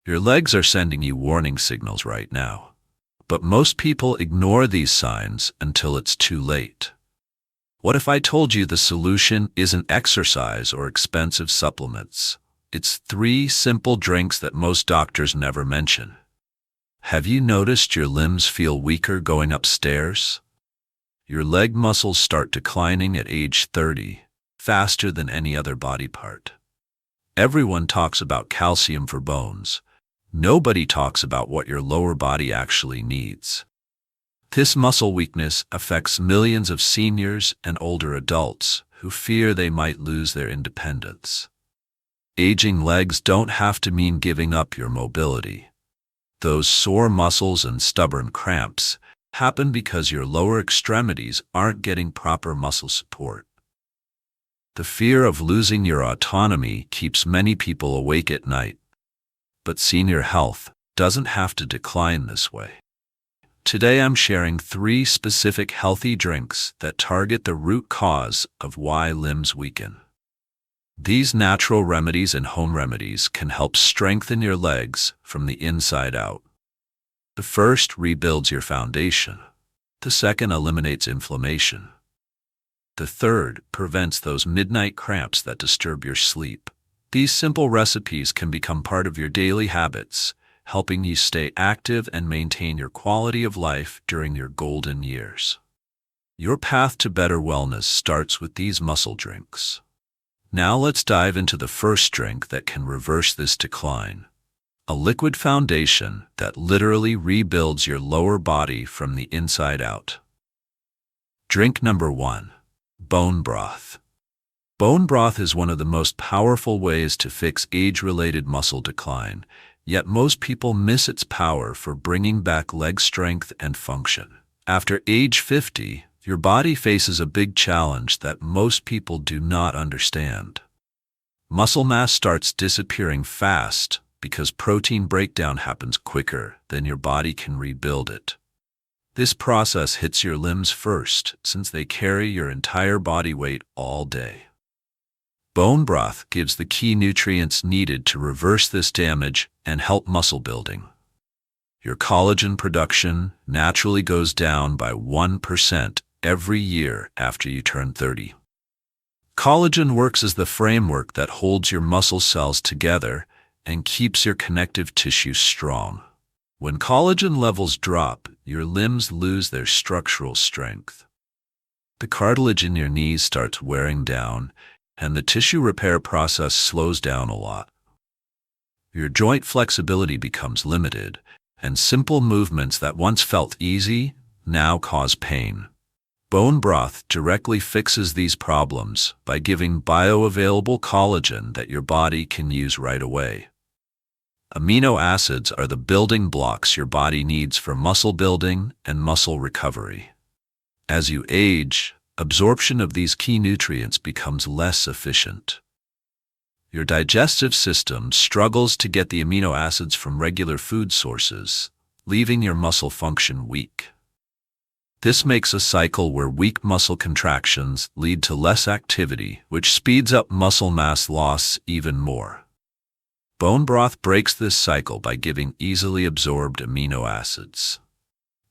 Your legs are sending you warning signals right now. But most people ignore these signs until it's too late. What if I told you the solution isn't exercise or expensive supplements? It's 3 simple drinks that most doctors never mention. Have you noticed your limbs feel weaker going upstairs? Your leg muscles start declining at age 30, faster than any other body part. Everyone talks about calcium for bones. Nobody talks about what your lower body actually needs. This muscle weakness affects millions of seniors and older adults who fear they might lose their independence. Aging legs don't have to mean giving up your mobility. Those sore muscles and stubborn cramps happen because your lower extremities aren't getting proper muscle support. The fear of losing your autonomy keeps many people awake at night. But senior health doesn't have to decline this way. Today I'm sharing 3 specific healthy drinks that target the root cause of why limbs weaken. These natural remedies and home remedies can help strengthen your legs from the inside out. The first rebuilds your foundation. The second eliminates inflammation. The third prevents those midnight cramps that disturb your sleep. These simple recipes can become part of your daily habits, helping you stay active and maintain your quality of life during your golden years. Your path to better wellness starts with these muscle drinks. Now let's dive into the first drink that can reverse this decline. A liquid foundation that literally rebuilds your lower body from the inside out. Drink number 1. Bone broth. Bone broth is one of the most powerful ways to fix age-related muscle decline, yet most people miss its power for bringing back leg strength and function. After age 50, your body faces a big challenge that most people do not understand. Muscle mass starts disappearing fast because protein breakdown happens quicker than your body can rebuild it. This process hits your limbs first since they carry your entire body weight all day. Bone broth gives the key nutrients needed to reverse this damage and help muscle building. Your collagen production naturally goes down by 1% every year after you turn 30. Collagen works as the framework that holds your muscle cells together and keeps your connective tissue strong. When collagen levels drop, your limbs lose their structural strength. The cartilage in your knees starts wearing down, and the tissue repair process slows down a lot. Your joint flexibility becomes limited, and simple movements that once felt easy now cause pain. Bone broth directly fixes these problems by giving bioavailable collagen that your body can use right away. Amino acids are the building blocks your body needs for muscle building and muscle recovery. As you age, absorption of these key nutrients becomes less efficient. Your digestive system struggles to get the amino acids from regular food sources, leaving your muscle function weak. This makes a cycle where weak muscle contractions lead to less activity, which speeds up muscle mass loss even more. Bone broth breaks this cycle by giving easily absorbed amino acids.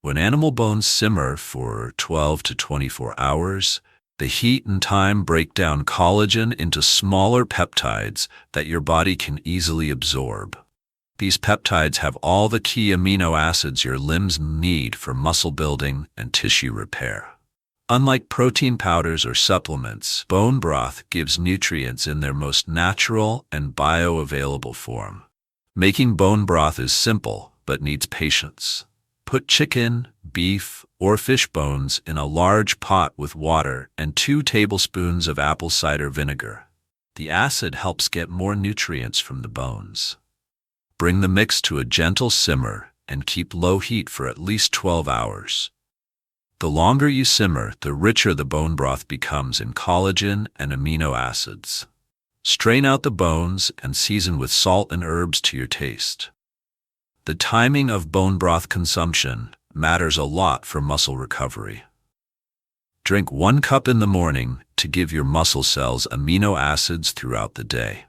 When animal bones simmer for 12 to 24 hours, the heat and time break down collagen into smaller peptides that your body can easily absorb. These peptides have all the key amino acids your limbs need for muscle building and tissue repair. Unlike protein powders or supplements, bone broth gives nutrients in their most natural and bioavailable form. Making bone broth is simple, but needs patience. Put chicken, beef, or fish bones in a large pot with water and 2 tablespoons of apple cider vinegar. The acid helps get more nutrients from the bones. Bring the mix to a gentle simmer and keep low heat for at least 12 hours. The longer you simmer, the richer the bone broth becomes in collagen and amino acids. Strain out the bones and season with salt and herbs to your taste. The timing of bone broth consumption matters a lot for muscle recovery. Drink 1 cup in the morning to give your muscle cells amino acids throughout the day.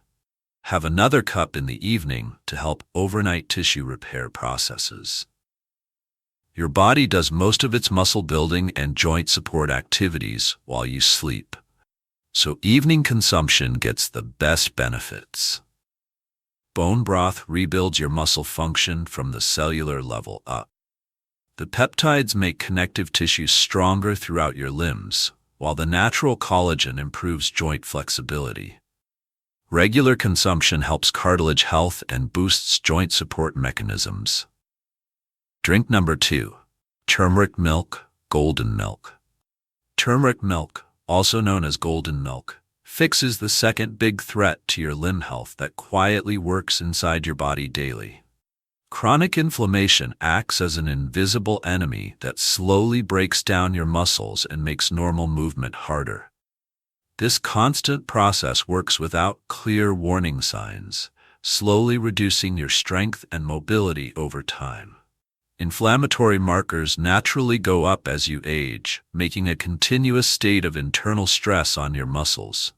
Have another cup in the evening to help overnight tissue repair processes. Your body does most of its muscle building and joint support activities while you sleep, so evening consumption gets the best benefits. Bone broth rebuilds your muscle function from the cellular level up. The peptides make connective tissue stronger throughout your limbs, while the natural collagen improves joint flexibility. Regular consumption helps cartilage health and boosts joint support mechanisms. Drink number 2. Turmeric milk, golden milk. Turmeric milk, also known as golden milk, fixes the second big threat to your limb health that quietly works inside your body daily. Chronic inflammation acts as an invisible enemy that slowly breaks down your muscles and makes normal movement harder. This constant process works without clear warning signs, slowly reducing your strength and mobility over time. Inflammatory markers naturally go up as you age, making a continuous state of internal stress on your muscles.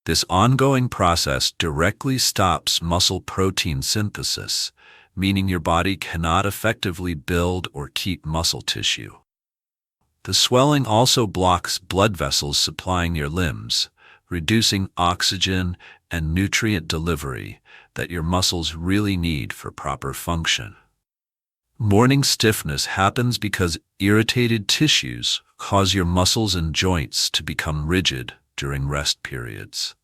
This ongoing process directly stops muscle protein synthesis, meaning your body cannot effectively build or keep muscle tissue. The swelling also blocks blood vessels supplying your limbs, reducing oxygen and nutrient delivery that your muscles really need for proper function. Morning stiffness happens because irritated tissues cause your muscles and joints to become rigid during rest periods.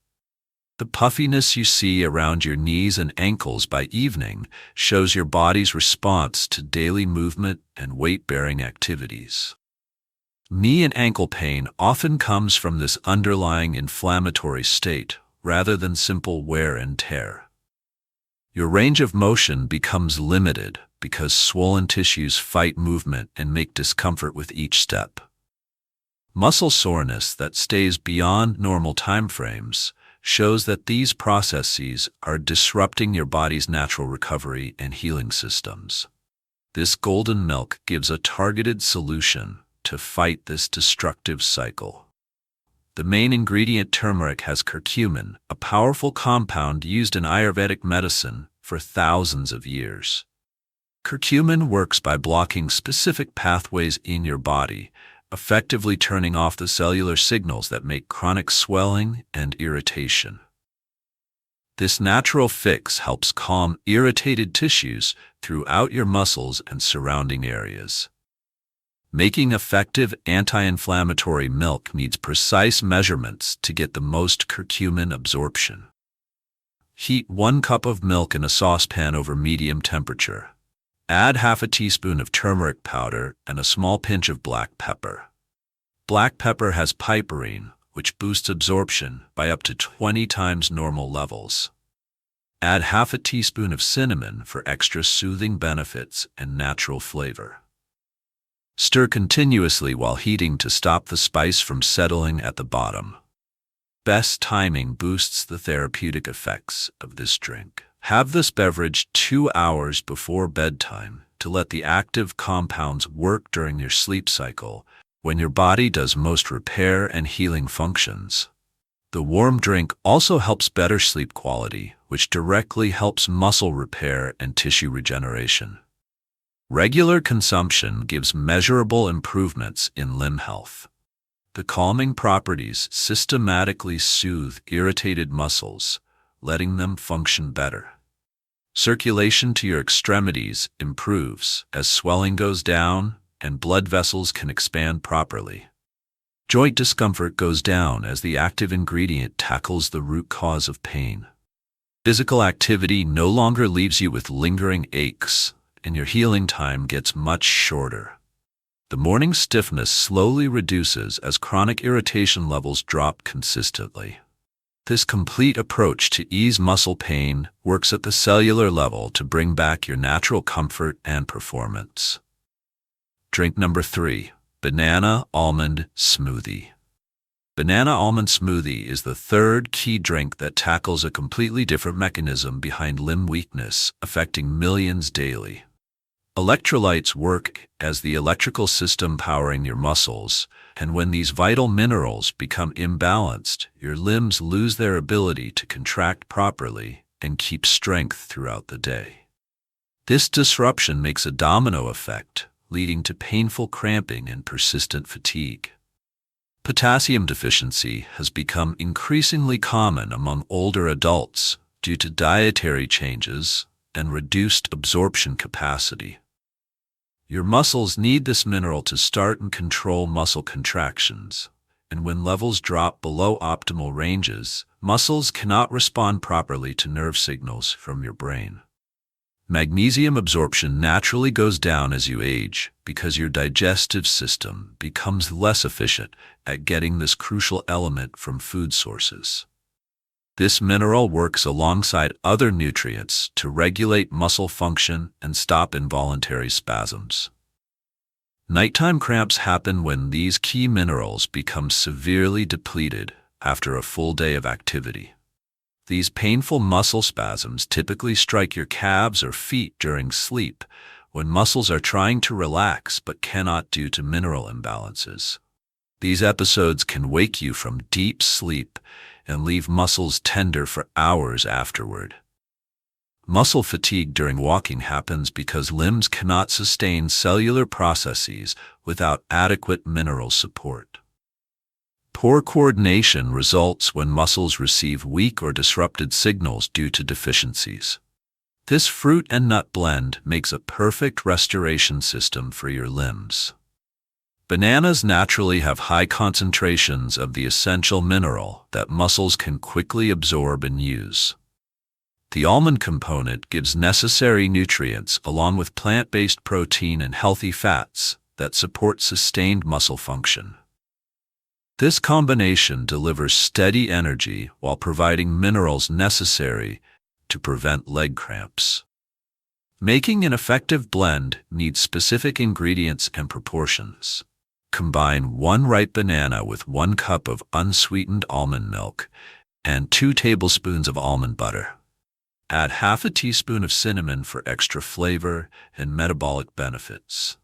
The puffiness you see around your knees and ankles by evening shows your body's response to daily movement and weight-bearing activities. Knee and ankle pain often comes from this underlying inflammatory state rather than simple wear and tear. Your range of motion becomes limited because swollen tissues fight movement and make discomfort with each step. Muscle soreness that stays beyond normal time frames shows that these processes are disrupting your body's natural recovery and healing systems. This golden milk gives a targeted solution to fight this destructive cycle. The main ingredient, turmeric, has curcumin, a powerful compound used in Ayurvedic medicine for thousands of years. Curcumin works by blocking specific pathways in your body, effectively turning off the cellular signals that make chronic swelling and irritation. This natural fix helps calm irritated tissues throughout your muscles and surrounding areas. Making effective anti-inflammatory milk needs precise measurements to get the most curcumin absorption. Heat 1 cup of milk in a saucepan over medium temperature. Add half a teaspoon of turmeric powder and a small pinch of black pepper. Black pepper has piperine, which boosts absorption by up to 20 times normal levels. Add half a teaspoon of cinnamon for extra soothing benefits and natural flavor. Stir continuously while heating to stop the spice from settling at the bottom. Best timing boosts the therapeutic effects of this drink. Have this beverage 2 hours before bedtime to let the active compounds work during your sleep cycle, when your body does most repair and healing functions. The warm drink also helps better sleep quality, which directly helps muscle repair and tissue regeneration. Regular consumption gives measurable improvements in limb health. The calming properties systematically soothe irritated muscles, letting them function better. Circulation to your extremities improves as swelling goes down and blood vessels can expand properly. Joint discomfort goes down as the active ingredient tackles the root cause of pain. Physical activity no longer leaves you with lingering aches, and your healing time gets much shorter. The morning stiffness slowly reduces as chronic irritation levels drop consistently. This complete approach to ease muscle pain works at the cellular level to bring back your natural comfort and performance. Drink number 3, banana almond smoothie. Banana almond smoothie is the third key drink that tackles a completely different mechanism behind limb weakness affecting millions daily. Electrolytes work as the electrical system powering your muscles, and when these vital minerals become imbalanced, your limbs lose their ability to contract properly and keep strength throughout the day. This disruption makes a domino effect, leading to painful cramping and persistent fatigue. Potassium deficiency has become increasingly common among older adults due to dietary changes and reduced absorption capacity. Your muscles need this mineral to start and control muscle contractions, and when levels drop below optimal ranges, muscles cannot respond properly to nerve signals from your brain. Magnesium absorption naturally goes down as you age because your digestive system becomes less efficient at getting this crucial element from food sources. This mineral works alongside other nutrients to regulate muscle function and stop involuntary spasms. Nighttime cramps happen when these key minerals become severely depleted after a full day of activity. These painful muscle spasms typically strike your calves or feet during sleep, when muscles are trying to relax but cannot due to mineral imbalances. These episodes can wake you from deep sleep and leave muscles tender for hours afterward. Muscle fatigue during walking happens because limbs cannot sustain cellular processes without adequate mineral support. Poor coordination results when muscles receive weak or disrupted signals due to deficiencies. This fruit and nut blend makes a perfect restoration system for your limbs. Bananas naturally have high concentrations of the essential mineral that muscles can quickly absorb and use. The almond component gives necessary nutrients along with plant-based protein and healthy fats that support sustained muscle function. This combination delivers steady energy while providing minerals necessary to prevent leg cramps. Making an effective blend needs specific ingredients and proportions. Combine 1 ripe banana with 1 cup of unsweetened almond milk and 2 tablespoons of almond butter. Add half a teaspoon of cinnamon for extra flavor and metabolic benefits.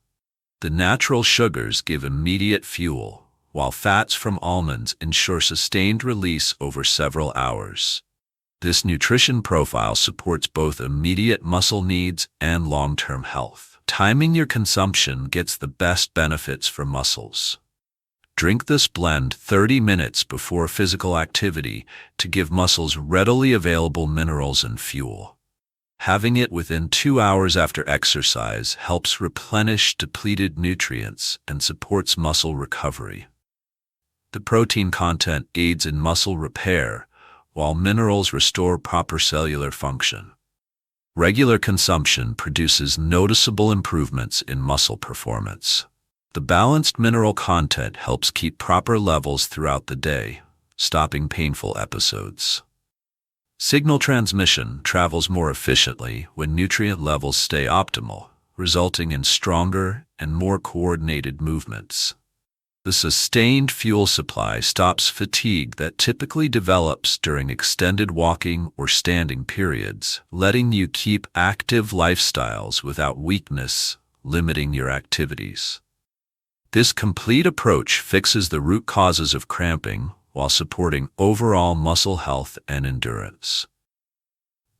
The natural sugars give immediate fuel, while fats from almonds ensure sustained release over several hours. This nutrition profile supports both immediate muscle needs and long-term health. Timing your consumption gets the best benefits for muscles. Drink this blend 30 minutes before physical activity to give muscles readily available minerals and fuel. Having it within 2 hours after exercise helps replenish depleted nutrients and supports muscle recovery. The protein content aids in muscle repair, while minerals restore proper cellular function. Regular consumption produces noticeable improvements in muscle performance. The balanced mineral content helps keep proper levels throughout the day, stopping painful episodes. Signal transmission travels more efficiently when nutrient levels stay optimal, resulting in stronger and more coordinated movements. The sustained fuel supply stops fatigue that typically develops during extended walking or standing periods, letting you keep active lifestyles without weakness, limiting your activities. This complete approach fixes the root causes of cramping while supporting overall muscle health and endurance.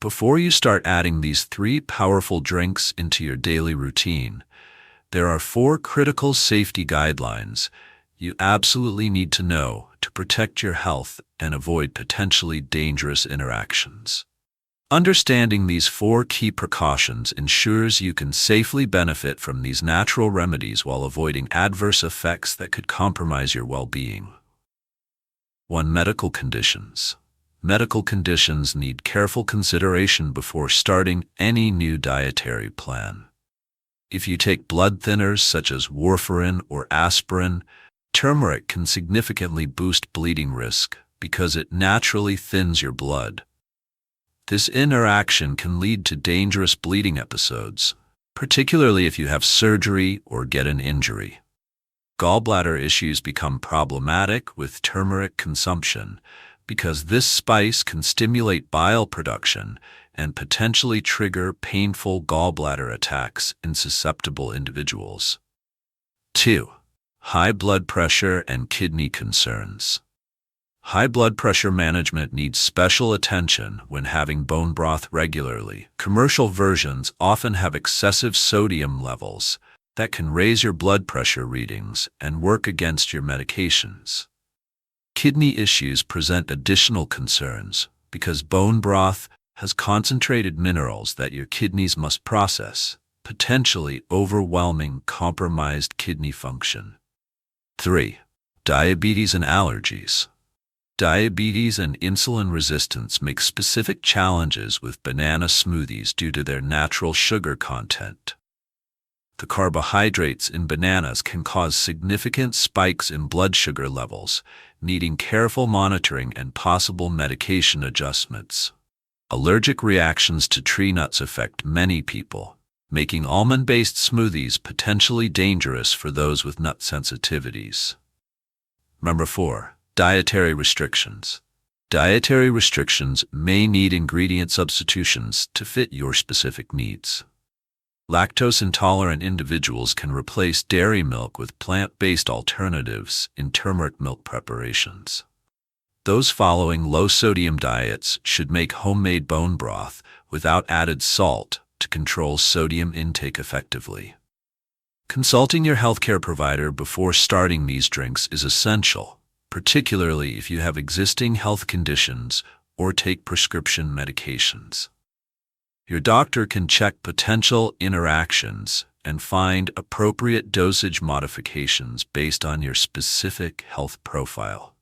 Before you start adding these 3 powerful drinks into your daily routine, there are 4 critical safety guidelines you absolutely need to know to protect your health and avoid potentially dangerous interactions. Understanding these 4 key precautions ensures you can safely benefit from these natural remedies while avoiding adverse effects that could compromise your well-being. 1. Medical conditions. Medical conditions need careful consideration before starting any new dietary plan. If you take blood thinners such as warfarin or aspirin, turmeric can significantly boost bleeding risk because it naturally thins your blood. This interaction can lead to dangerous bleeding episodes, particularly if you have surgery or get an injury. Gallbladder issues become problematic with turmeric consumption because this spice can stimulate bile production and potentially trigger painful gallbladder attacks in susceptible individuals. 2. High blood pressure and kidney concerns. High blood pressure management needs special attention when having bone broth regularly. Commercial versions often have excessive sodium levels that can raise your blood pressure readings and work against your medications. Kidney issues present additional concerns because bone broth has concentrated minerals that your kidneys must process, potentially overwhelming compromised kidney function. 3. Diabetes and allergies. Diabetes and insulin resistance make specific challenges with banana smoothies due to their natural sugar content. The carbohydrates in bananas can cause significant spikes in blood sugar levels, needing careful monitoring and possible medication adjustments. Allergic reactions to tree nuts affect many people, making almond-based smoothies potentially dangerous for those with nut sensitivities. Number 4. Dietary restrictions. Dietary restrictions may need ingredient substitutions to fit your specific needs. Lactose-intolerant individuals can replace dairy milk with plant-based alternatives in turmeric milk preparations. Those following low-sodium diets should make homemade bone broth without added salt to control sodium intake effectively. Consulting your healthcare provider before starting these drinks is essential, particularly if you have existing health conditions or take prescription medications. Your doctor can check potential interactions and find appropriate dosage modifications based on your specific health profile.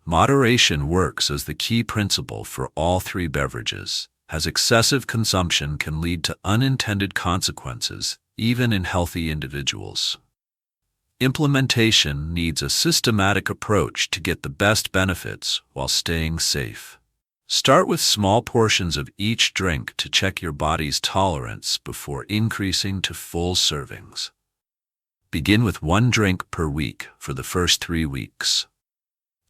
Moderation works as the key principle for all three beverages, as excessive consumption can lead to unintended consequences, even in healthy individuals. Implementation needs a systematic approach to get the best benefits while staying safe. Start with small portions of each drink to check your body's tolerance before increasing to full servings. Begin with 1 drink per week for the first 3 weeks,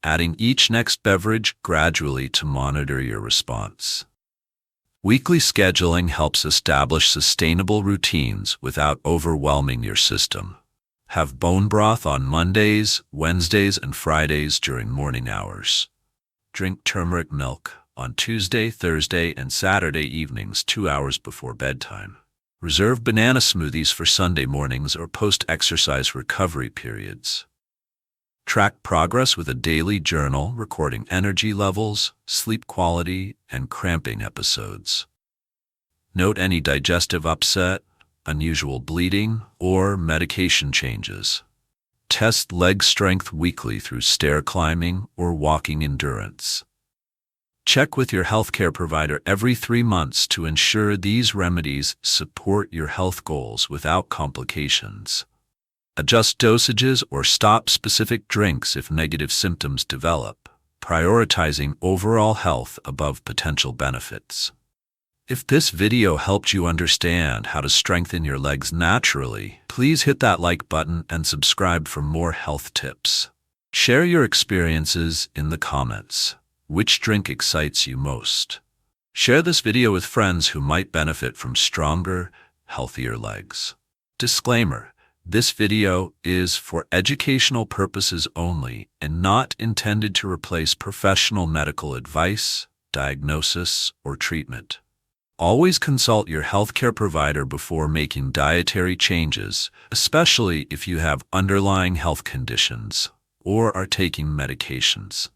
adding each next beverage gradually to monitor your response. Weekly scheduling helps establish sustainable routines without overwhelming your system. Have bone broth on Mondays, Wednesdays, and Fridays during morning hours. Drink turmeric milk on Tuesday, Thursday, and Saturday evenings 2 hours before bedtime. Reserve banana smoothies for Sunday mornings or post-exercise recovery periods. Track progress with a daily journal recording energy levels, sleep quality, and cramping episodes. Note any digestive upset, unusual bleeding, or medication changes. Test leg strength weekly through stair climbing or walking endurance. Check with your healthcare provider every 3 months to ensure these remedies support your health goals without complications. Adjust dosages or stop specific drinks if negative symptoms develop, prioritizing overall health above potential benefits. If this video helped you understand how to strengthen your legs naturally, please hit that like button and subscribe for more health tips. Share your experiences in the comments. Which drink excites you most? Share this video with friends who might benefit from stronger, healthier legs. Disclaimer: this video is for educational purposes only and not intended to replace professional medical advice, diagnosis, or treatment. Always consult your healthcare provider before making dietary changes, especially if you have underlying health conditions or are taking medications.